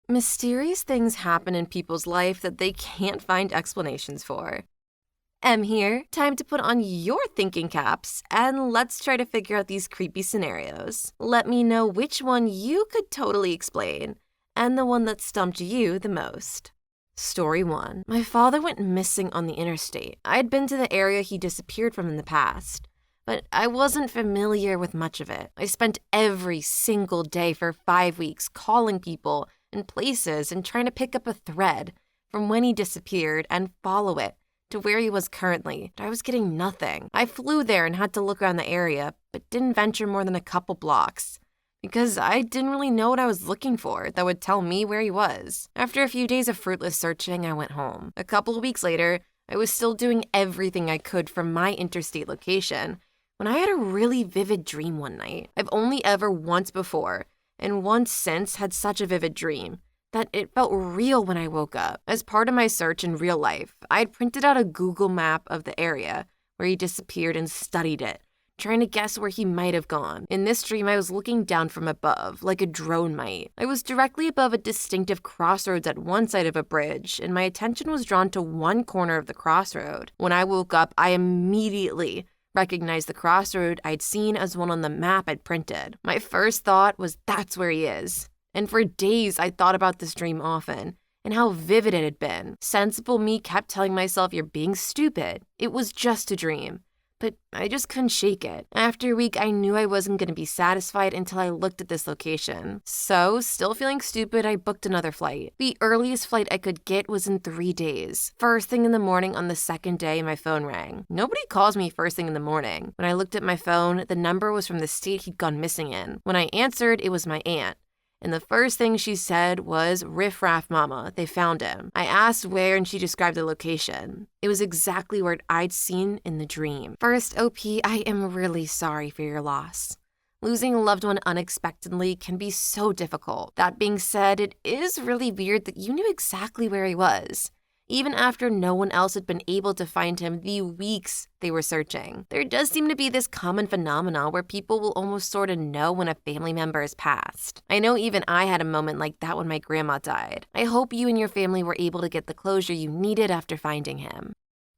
Mysterious things happen in people's life that they can't find explanations for. Em here, time to put on your thinking caps and let's try to figure out these creepy scenarios. Let me know which one you could totally explain and the one that stumped you the most. Story 1. My father went missing on the interstate. I had been to the area he disappeared from in the past, but I wasn't familiar with much of it. I spent every single day for 5 weeks calling people and places and trying to pick up a thread from when he disappeared and follow it to where he was currently. I was getting nothing. I flew there and had to look around the area, but didn't venture more than a couple blocks because I didn't really know what I was looking for that would tell me where he was. After a few days of fruitless searching, I went home. A couple of weeks later, I was still doing everything I could from my interstate location when I had a really vivid dream one night. I've only ever once before, and once since, had such a vivid dream that it felt real when I woke up. As part of my search in real life, I had printed out a Google map of the area where he disappeared and studied it, trying to guess where he might have gone. In this dream, I was looking down from above, like a drone might. I was directly above a distinctive crossroads at one side of a bridge, and my attention was drawn to one corner of the crossroad. When I woke up, I immediately recognized the crossroad I'd seen as one on the map I'd printed. My first thought was, that's where he is. And for days, I thought about this dream often and how vivid it had been. Sensible me kept telling myself, you're being stupid. It was just a dream. But I just couldn't shake it. After a week, I knew I wasn't going to be satisfied until I looked at this location. So, still feeling stupid, I booked another flight. The earliest flight I could get was in 3 days. First thing in the morning on the second day, my phone rang. Nobody calls me first thing in the morning. When I looked at my phone, the number was from the state he'd gone missing in. When I answered, it was my aunt. And the first thing she said was, "Riff Raff Mama, they found him." I asked where and she described the location. It was exactly where I'd seen in the dream. First, OP, I am really sorry for your loss. Losing a loved one unexpectedly can be so difficult. That being said, it is really weird that you knew exactly where he was, even after no one else had been able to find him the weeks they were searching. There does seem to be this common phenomenon where people will almost sort of know when a family member has passed. I know even I had a moment like that when my grandma died. I hope you and your family were able to get the closure you needed after finding him.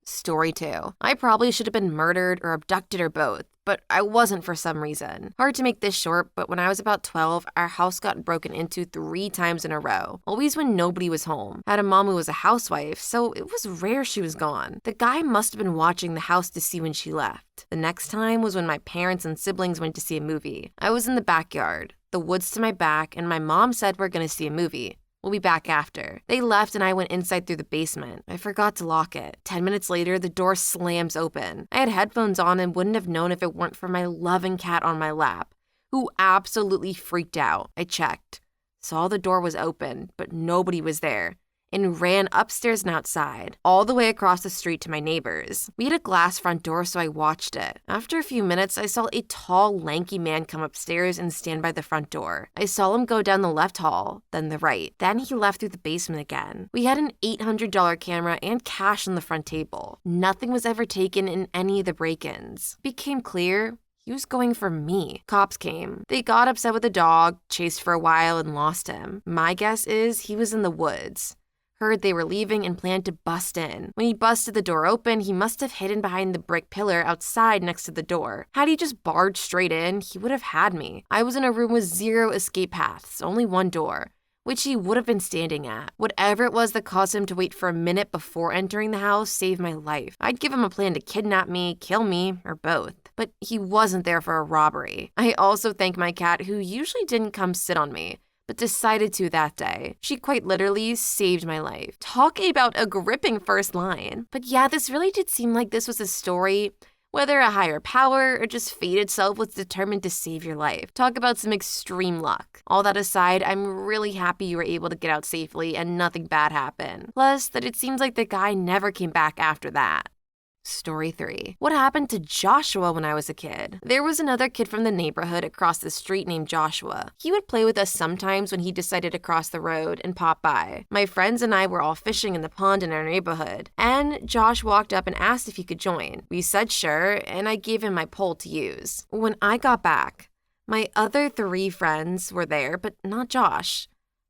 Story 2. I probably should have been murdered or abducted or both, but I wasn't for some reason. Hard to make this short, but when I was about 12, our house got broken into 3 times in a row, always when nobody was home. I had a mom who was a housewife, so it was rare she was gone. The guy must have been watching the house to see when she left. The next time was when my parents and siblings went to see a movie. I was in the backyard, the woods to my back, and my mom said we're gonna see a movie. We'll be back after. They left and I went inside through the basement. I forgot to lock it. 10 minutes later, the door slams open. I had headphones on and wouldn't have known if it weren't for my loving cat on my lap, who absolutely freaked out. I checked, saw the door was open, but nobody was there, and ran upstairs and outside, all the way across the street to my neighbors. We had a glass front door, so I watched it. After a few minutes, I saw a tall, lanky man come upstairs and stand by the front door. I saw him go down the left hall, then the right. Then he left through the basement again. We had an $800 camera and cash on the front table. Nothing was ever taken in any of the break-ins. It became clear he was going for me. Cops came. They got upset with the dog, chased for a while, and lost him. My guess is he was in the woods. Heard they were leaving and planned to bust in. When he busted the door open, he must have hidden behind the brick pillar outside next to the door. Had he just barged straight in, he would have had me. I was in a room with 0 escape paths, only one door, which he would have been standing at. Whatever it was that caused him to wait for a minute before entering the house saved my life. I'd give him a plan to kidnap me, kill me, or both. But he wasn't there for a robbery. I also thank my cat, who usually didn't come sit on me, but decided to that day. She quite literally saved my life. Talk about a gripping first line. But yeah, this really did seem like this was a story, whether a higher power or just fate itself was determined to save your life. Talk about some extreme luck. All that aside, I'm really happy you were able to get out safely and nothing bad happened. Plus, that it seems like the guy never came back after that. Story 3. What happened to Joshua when I was a kid? There was another kid from the neighborhood across the street named Joshua. He would play with us sometimes when he decided to cross the road and pop by. My friends and I were all fishing in the pond in our neighborhood, and Josh walked up and asked if he could join. We said sure, and I gave him my pole to use. When I got back, my other 3 friends were there, but not Josh.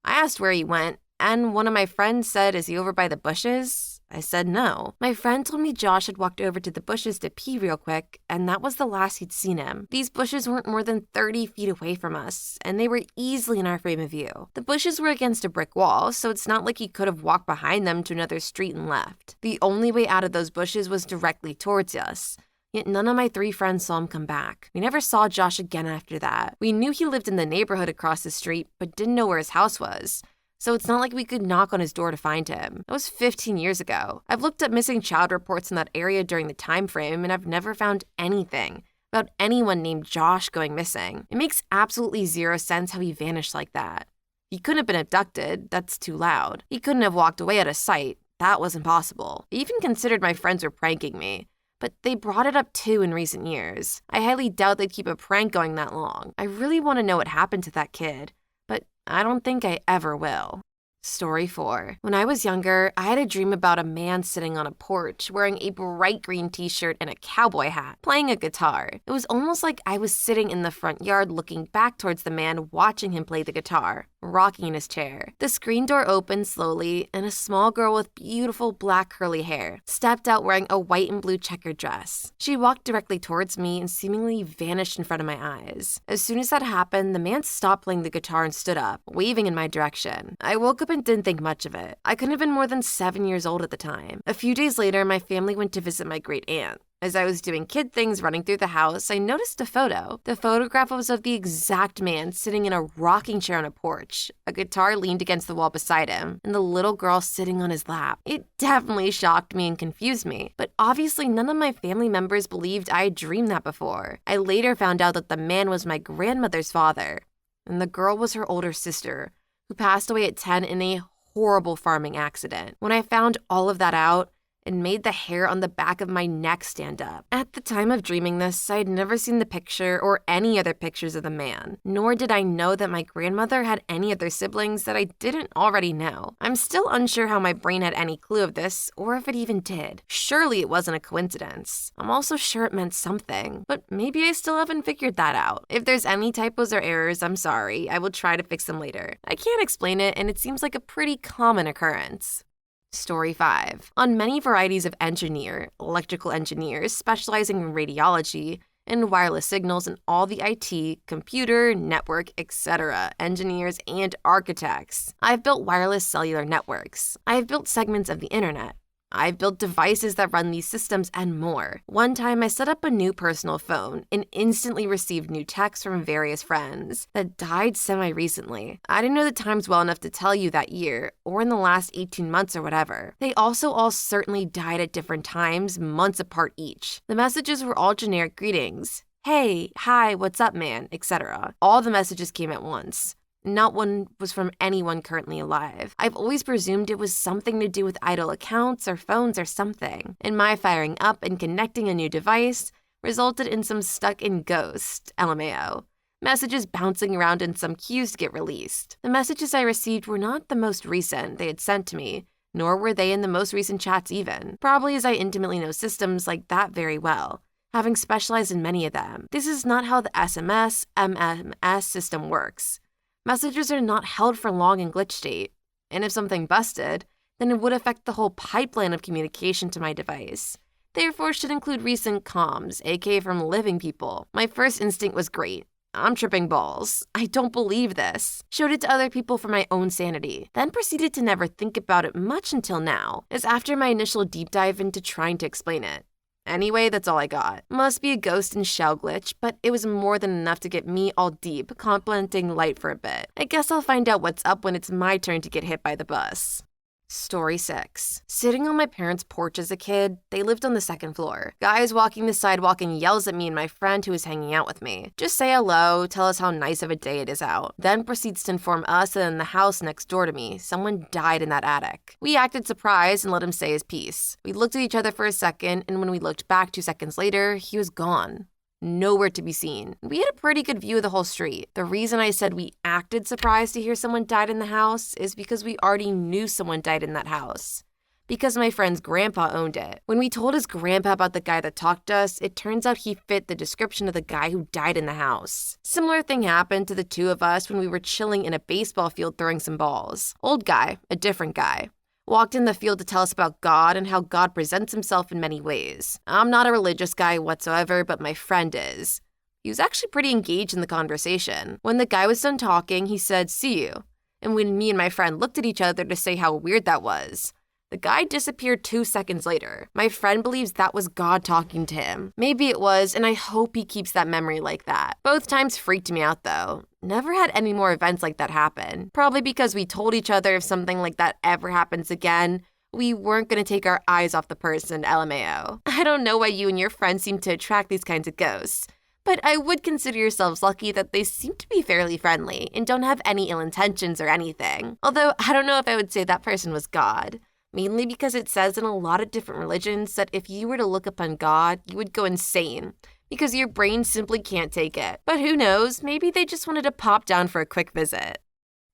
I asked where he went, and one of my friends said, "Is he over by the bushes?" I said no. My friend told me Josh had walked over to the bushes to pee real quick, and that was the last he'd seen him. These bushes weren't more than 30 feet away from us, and they were easily in our frame of view. The bushes were against a brick wall, so it's not like he could have walked behind them to another street and left. The only way out of those bushes was directly towards us. Yet none of my 3 friends saw him come back. We never saw Josh again after that. We knew he lived in the neighborhood across the street, but didn't know where his house was. So it's not like we could knock on his door to find him. That was 15 years ago. I've looked up missing child reports in that area during the time frame, and I've never found anything about anyone named Josh going missing. It makes absolutely zero sense how he vanished like that. He couldn't have been abducted. That's too loud. He couldn't have walked away out of sight. That was impossible. I even considered my friends were pranking me. But they brought it up too in recent years. I highly doubt they'd keep a prank going that long. I really want to know what happened to that kid, but I don't think I ever will. Story 4. When I was younger, I had a dream about a man sitting on a porch wearing a bright green t-shirt and a cowboy hat, playing a guitar. It was almost like I was sitting in the front yard looking back towards the man, watching him play the guitar, rocking in his chair. The screen door opened slowly, and a small girl with beautiful black curly hair stepped out wearing a white and blue checkered dress. She walked directly towards me and seemingly vanished in front of my eyes. As soon as that happened, the man stopped playing the guitar and stood up, waving in my direction. I woke up and didn't think much of it. I couldn't have been more than 7 years old at the time. A few days later, my family went to visit my great aunt. As I was doing kid things running through the house, I noticed a photo. The photograph was of the exact man sitting in a rocking chair on a porch. A guitar leaned against the wall beside him, and the little girl sitting on his lap. It definitely shocked me and confused me, but obviously none of my family members believed I had dreamed that before. I later found out that the man was my grandmother's father, and the girl was her older sister, who passed away at 10 in a horrible farming accident. When I found all of that out, it made the hair on the back of my neck stand up. At the time of dreaming this, I had never seen the picture or any other pictures of the man, nor did I know that my grandmother had any other siblings that I didn't already know. I'm still unsure how my brain had any clue of this, or if it even did. Surely it wasn't a coincidence. I'm also sure it meant something, but maybe I still haven't figured that out. If there's any typos or errors, I'm sorry. I will try to fix them later. I can't explain it, and it seems like a pretty common occurrence. Story 5. On many varieties of electrical engineers specializing in radiology and wireless signals and all the IT, computer, network, etc., engineers, and architects. I've built wireless cellular networks. I've built segments of the internet. I've built devices that run these systems and more. One time, I set up a new personal phone and instantly received new texts from various friends that died semi-recently. I didn't know the times well enough to tell you that year, or in the last 18 months or whatever. They also all certainly died at different times, months apart each. The messages were all generic greetings. Hey, hi, what's up, man, etc. All the messages came at once. Not one was from anyone currently alive. I've always presumed it was something to do with idle accounts or phones or something. And my firing up and connecting a new device resulted in some stuck-in ghost, LMAO. Messages bouncing around in some queues to get released. The messages I received were not the most recent they had sent to me, nor were they in the most recent chats even. Probably as I intimately know systems like that very well, having specialized in many of them. This is not how the SMS, MMS system works. Messages are not held for long in glitch state, and if something busted, then it would affect the whole pipeline of communication to my device. Therefore, should include recent comms, aka from living people. My first instinct was great. I'm tripping balls. I don't believe this. Showed it to other people for my own sanity. Then proceeded to never think about it much until now, as after my initial deep dive into trying to explain it. Anyway, that's all I got. Must be a ghost and shell glitch, but it was more than enough to get me all deep, complimenting light for a bit. I guess I'll find out what's up when it's my turn to get hit by the bus. Story 6. Sitting on my parents' porch as a kid, they lived on the second floor. Guy is walking the sidewalk and yells at me and my friend who is hanging out with me. Just say hello, tell us how nice of a day it is out. Then proceeds to inform us that in the house next door to me, someone died in that attic. We acted surprised and let him say his piece. We looked at each other for a second, and when we looked back 2 seconds later, he was gone. Nowhere to be seen. We had a pretty good view of the whole street. The reason I said we acted surprised to hear someone died in the house is because we already knew someone died in that house. because my friend's grandpa owned it. When we told his grandpa about the guy that talked to us, it turns out he fit the description of the guy who died in the house. Similar thing happened to the two of us when we were chilling in a baseball field throwing some balls. Old guy, a different guy, walked in the field to tell us about God and how God presents himself in many ways. I'm not a religious guy whatsoever, but my friend is. He was actually pretty engaged in the conversation. When the guy was done talking, he said, "See you." And when me and my friend looked at each other to say how weird that was, the guy disappeared 2 seconds later. My friend believes that was God talking to him. Maybe it was, and I hope he keeps that memory like that. Both times freaked me out though. Never had any more events like that happen. Probably because we told each other if something like that ever happens again, we weren't going to take our eyes off the person, LMAO. I don't know why you and your friends seem to attract these kinds of ghosts, but I would consider yourselves lucky that they seem to be fairly friendly and don't have any ill intentions or anything. Although I don't know if I would say that person was God. Mainly because it says in a lot of different religions that if you were to look upon God, you would go insane because your brain simply can't take it. But who knows, maybe they just wanted to pop down for a quick visit.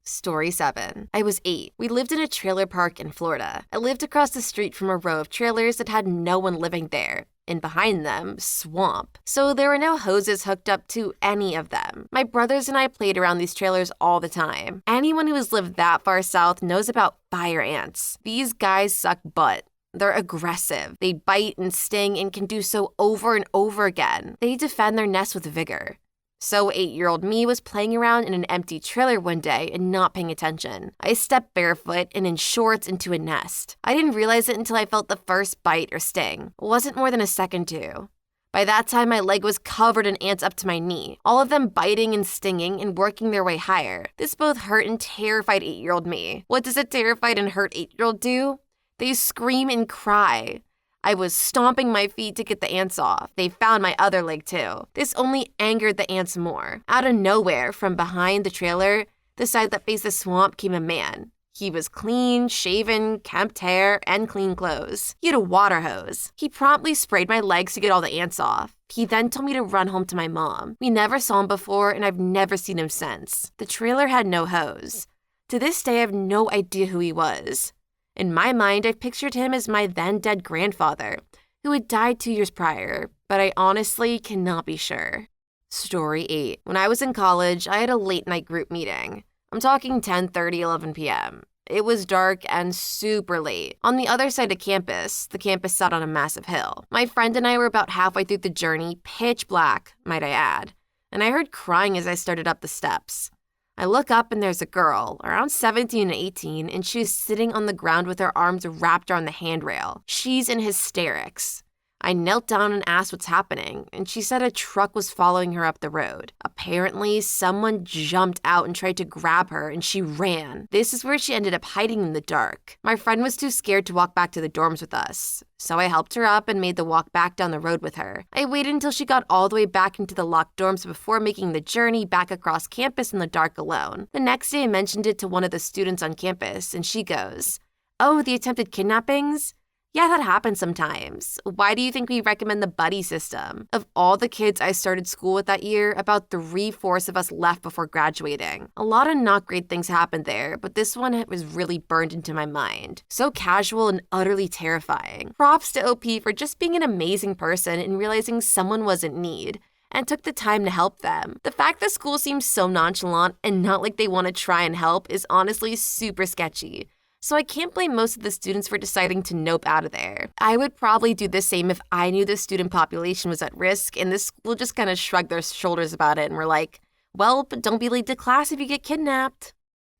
Story 7. I was 8. We lived in a trailer park in Florida. I lived across the street from a row of trailers that had no one living there, and behind them, swamp. So there were no hoses hooked up to any of them. My brothers and I played around these trailers all the time. Anyone who has lived that far south knows about fire ants. These guys suck butt. They're aggressive. They bite and sting and can do so over and over again. They defend their nest with vigor. So 8-year-old me was playing around in an empty trailer one day and not paying attention. I stepped barefoot and in shorts into a nest. I didn't realize it until I felt the first bite or sting. It wasn't more than a second too. By that time, my leg was covered in ants up to my knee, all of them biting and stinging and working their way higher. This both hurt and terrified 8-year-old me. What does a terrified and hurt 8-year-old do? They scream and cry. I was stomping my feet to get the ants off. They found my other leg too. This only angered the ants more. Out of nowhere, from behind the trailer, the side that faced the swamp, came a man. He was clean, shaven, kempt hair, and clean clothes. He had a water hose. He promptly sprayed my legs to get all the ants off. He then told me to run home to my mom. We never saw him before, and I've never seen him since. The trailer had no hose. To this day, I have no idea who he was. In my mind, I've pictured him as my then-dead grandfather, who had died 2 years prior, but I honestly cannot be sure. Story 8. When I was in college, I had a late-night group meeting. I'm talking 10:30, 11 p.m. It was dark and super late. On the other side of campus, the campus sat on a massive hill. My friend and I were about halfway through the journey, pitch black, might I add, and I heard crying as I started up the steps. I look up and there's a girl, around 17 and 18, and she's sitting on the ground with her arms wrapped around the handrail. She's in hysterics. I knelt down and asked what's happening, and she said a truck was following her up the road. Apparently, someone jumped out and tried to grab her, and she ran. This is where she ended up hiding in the dark. My friend was too scared to walk back to the dorms with us, so I helped her up and made the walk back down the road with her. I waited until she got all the way back into the locked dorms before making the journey back across campus in the dark alone. The next day, I mentioned it to one of the students on campus, and she goes, "Oh, the attempted kidnappings? Yeah, that happens sometimes. Why do you think we recommend the buddy system? Of all the kids I started school with that year, about 3/4 of us left before graduating. A lot of not great things happened there, but this one was really burned into my mind. So casual and utterly terrifying. Props to OP for just being an amazing person and realizing someone was in need and took the time to help them. The fact that school seems so nonchalant and not like they want to try and help is honestly super sketchy. So I can't blame most of the students for deciding to nope out of there. I would probably do the same if I knew the student population was at risk and the school just kind of shrugged their shoulders about it and were like, well, but don't be late to class if you get kidnapped.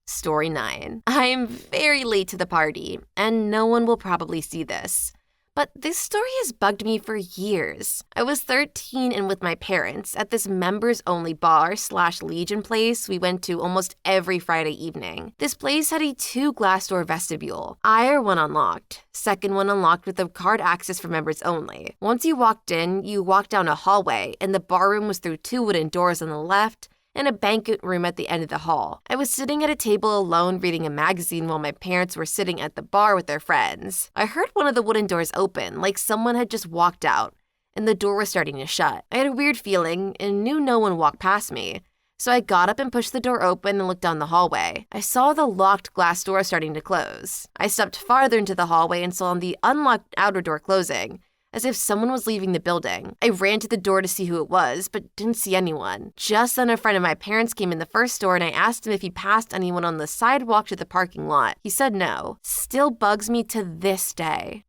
Story 9. I'm very late to the party, and no one will probably see this. But this story has bugged me for years. I was 13 and with my parents at this members-only bar/Legion place we went to almost every Friday evening. This place had a 2 glass door vestibule. Aisle 1 unlocked, second one unlocked with a card access for members only. Once you walked in, you walked down a hallway, and the bar room was through 2 wooden doors on the left and a banquet room at the end of the hall. I was sitting at a table alone reading a magazine while my parents were sitting at the bar with their friends. I heard one of the wooden doors open, like someone had just walked out, and the door was starting to shut. I had a weird feeling and knew no one walked past me, So I got up and pushed the door open and looked down the hallway. I saw the locked glass door starting to close. I stepped farther into the hallway and saw the unlocked outer door closing, as if someone was leaving the building. I ran to the door to see who it was, but didn't see anyone. Just then, a friend of my parents came in the first door and I asked him if he passed anyone on the sidewalk to the parking lot. He said no. Still bugs me to this day.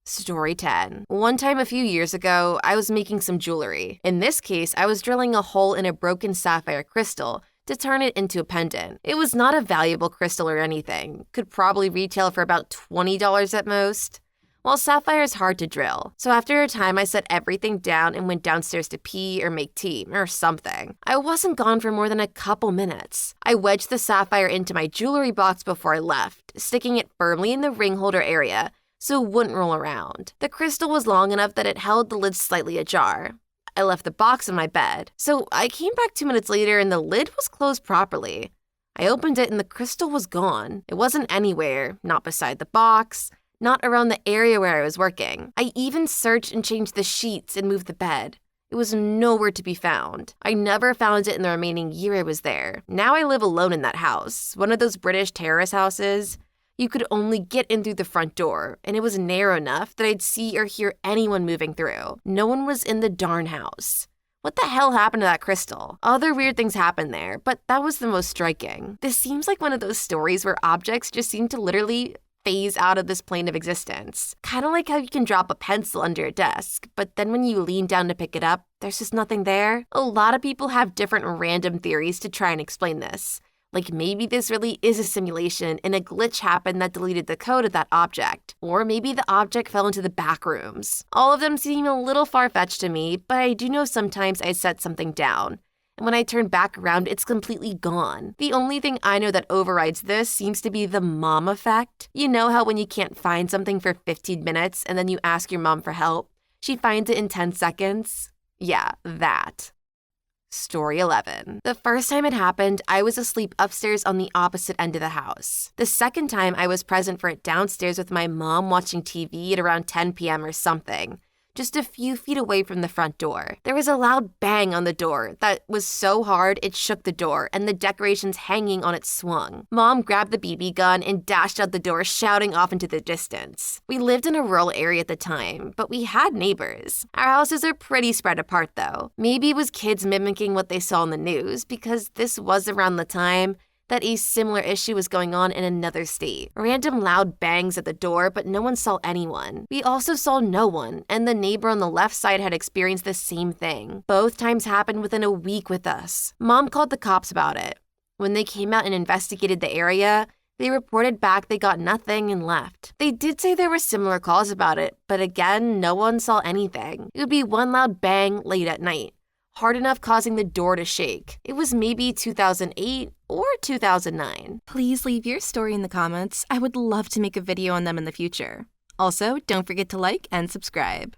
Story 10. One time a few years ago, I was making some jewelry. In this case, I was drilling a hole in a broken sapphire crystal to turn it into a pendant. It was not a valuable crystal or anything. Could probably retail for about $20 at most. Well, sapphire is hard to drill, so after a time I set everything down and went downstairs to pee or make tea or something. I wasn't gone for more than a couple minutes. I wedged the sapphire into my jewelry box before I left, sticking it firmly in the ring holder area so it wouldn't roll around. The crystal was long enough that it held the lid slightly ajar. I left the box in my bed, so I came back 2 minutes later and the lid was closed properly. I opened it and the crystal was gone. It wasn't anywhere, not beside the box, not around the area where I was working. I even searched and changed the sheets and moved the bed. It was nowhere to be found. I never found it in the remaining year I was there. Now I live alone in that house, one of those British terrace houses. You could only get in through the front door, and it was narrow enough that I'd see or hear anyone moving through. No one was in the darn house. What the hell happened to that crystal? Other weird things happened there, but that was the most striking. This seems like one of those stories where objects just seem to literally phase out of this plane of existence. Kind of like how you can drop a pencil under a desk, but then when you lean down to pick it up, there's just nothing there. A lot of people have different random theories to try and explain this. Like maybe this really is a simulation and a glitch happened that deleted the code of that object. Or maybe the object fell into the back rooms. All of them seem a little far-fetched to me, but I do know sometimes I set something down. And when I turn back around, it's completely gone. The only thing I know that overrides this seems to be the mom effect. You know how when you can't find something for 15 minutes and then you ask your mom for help, she finds it in 10 seconds? Yeah, that. Story 11. The first time it happened, I was asleep upstairs on the opposite end of the house. The second time, I was present for it downstairs with my mom watching TV at around 10 p.m. or something, just a few feet away from the front door. There was a loud bang on the door that was so hard it shook the door and the decorations hanging on it swung. Mom grabbed the BB gun and dashed out the door, shouting off into the distance. We lived in a rural area at the time, but we had neighbors. Our houses are pretty spread apart though. Maybe it was kids mimicking what they saw on the news because this was around the time that a similar issue was going on in another state. Random loud bangs at the door, but no one saw anyone. We also saw no one, and the neighbor on the left side had experienced the same thing. Both times happened within a week with us. Mom called the cops about it. When they came out and investigated the area, they reported back they got nothing and left. They did say there were similar calls about it, but again, no one saw anything. It would be one loud bang late at night, hard enough causing the door to shake. It was maybe 2008 or 2009. Please leave your story in the comments. I would love to make a video on them in the future. Also, don't forget to like and subscribe.